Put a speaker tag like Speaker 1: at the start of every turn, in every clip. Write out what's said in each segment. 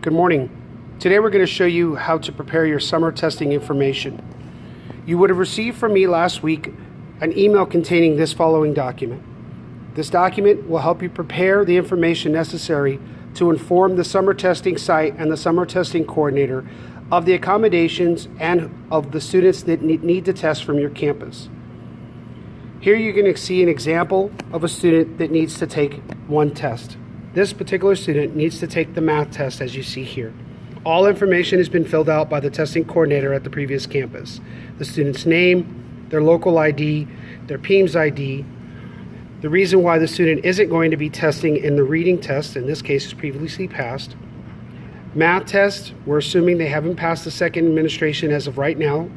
Speaker 1: Good morning. Today we're going to show you how to prepare your summer testing information. You would have received from me last week an email containing this following document. This document will help you prepare the information necessary to inform the summer testing site and the summer testing coordinator of the accommodations and of the students that need to test from your campus. Here you're going to see an example of a student that needs to take one test. This particular student needs to take the math test, as you see here. All information has been filled out by the testing coordinator at the previous campus. The student's name, their local ID, their PEIMS ID, the reason why the student isn't going to be testing in the reading test, in this case is previously passed. Math test, we're assuming they haven't passed the second administration as of right now.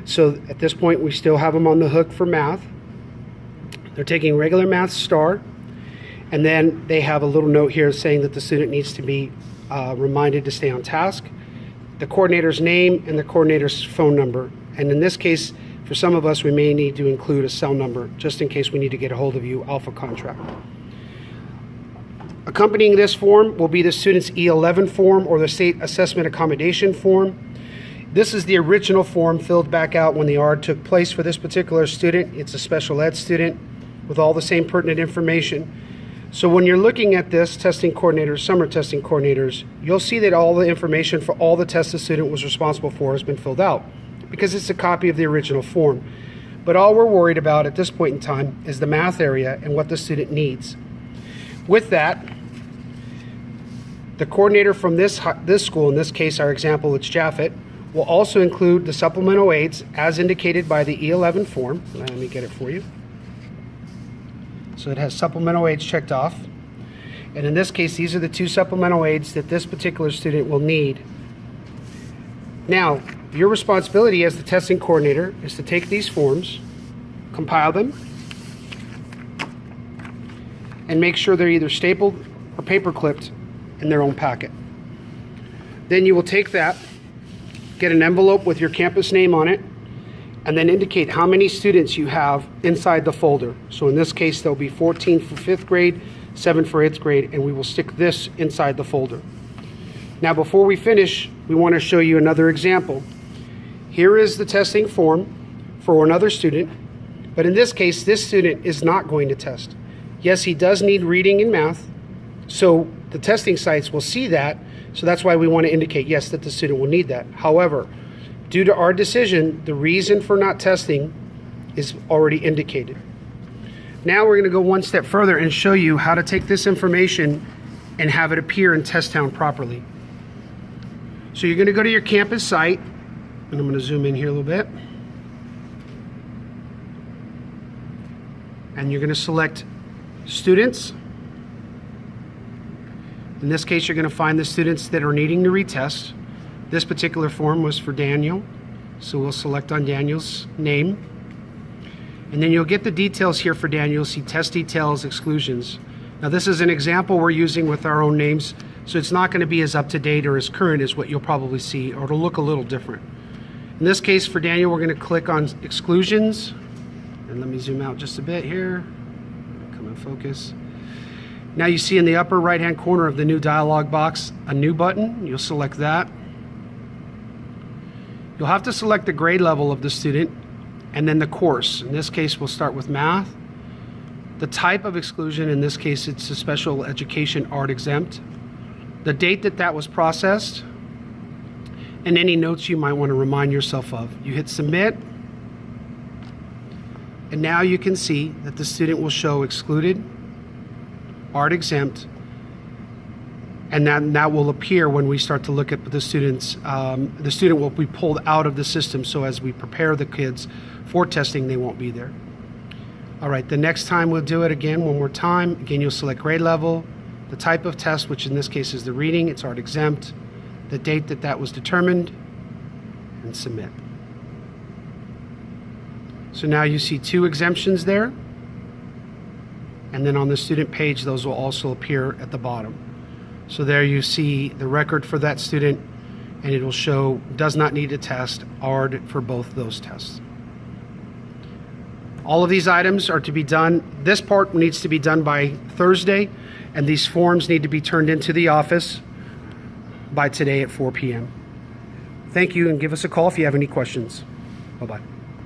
Speaker 1: So at this point, we still have them on the hook for math. They're taking regular math STAR. And then they have a little note here saying that the student needs to be reminded to stay on task, the coordinator's name, and the coordinator's phone number. And in this case, for some of us, we may need to include a cell number just in case we need to get a hold of you, Alpha Contract. Accompanying this form will be the student's E11 form or the State Assessment Accommodation form. This is the original form filled back out when the ARD took place for this particular student. It's a special ed student with all the same pertinent information. So when you're looking at this, testing coordinators, summer testing coordinators, you'll see that all the information for all the tests the student was responsible for has been filled out because it's a copy of the original form. But all we're worried about at this point in time is the math area and what the student needs. With that, the coordinator from this school, in this case our example it's Jaffet, will also include the supplemental aids as indicated by the E11 form. Let me get it for you. So it has supplemental aids checked off. And in this case, these are the two supplemental aids that this particular student will need. Now, your responsibility as the testing coordinator is to take these forms, compile them, and make sure they're either stapled or paper clipped in their own packet. Then you will take that, get an envelope with your campus name on it, and then indicate how many students you have inside the folder. So in this case, there'll be 14 for 5th grade, 7 for 8th grade, and we will stick this inside the folder. Now, before we finish, we want to show you another example. Here is the testing form for another student, but in this case, this student is not going to test. Yes, he does need reading and math, so the testing sites will see that, so that's why we want to indicate, yes, that the student will need that. However, due to our decision, the reason for not testing is already indicated. Now we're going to go one step further and show you how to take this information and have it appear in TestTown properly. So you're going to go to your campus site, and I'm going to zoom in here a little bit. And you're going to select Students. In this case, you're going to find the students that are needing to retest. This particular form was for Daniel, so we'll select on Daniel's name. And then you'll get the details here for Daniel. You'll see test details, exclusions. Now this is an example we're using with our own names, so it's not going to be as up-to-date or as current as what you'll probably see, or it'll look a little different. In this case for Daniel, we're going to click on exclusions. And let me zoom out just a bit here. Come in focus. Now you see in the upper right-hand corner of the new dialog box, a new button. You'll select that. You'll have to select the grade level of the student and then the course. In this case, we'll start with math. The type of exclusion, in this case, it's a special education art exempt. The date that that was processed, and any notes you might want to remind yourself of. You hit submit, and now you can see that the student will show excluded, art exempt, and that will appear when we start to look at the students. The student will be pulled out of the system, so as we prepare the kids for testing, they won't be there. All right, the next time we'll do it again, one more time. Again, you'll select grade level, the type of test, which in this case is the reading, it's art exempt, the date that that was determined, and submit. So now you see two exemptions there, and then on the student page, those will also appear at the bottom. So there you see the record for that student, and it will show does not need a test, ARD for both those tests. All of these items are to be done, this part needs to be done by Thursday, and these forms need to be turned into the office by today at 4 p.m. Thank you, and give us a call if you have any questions. Bye-bye.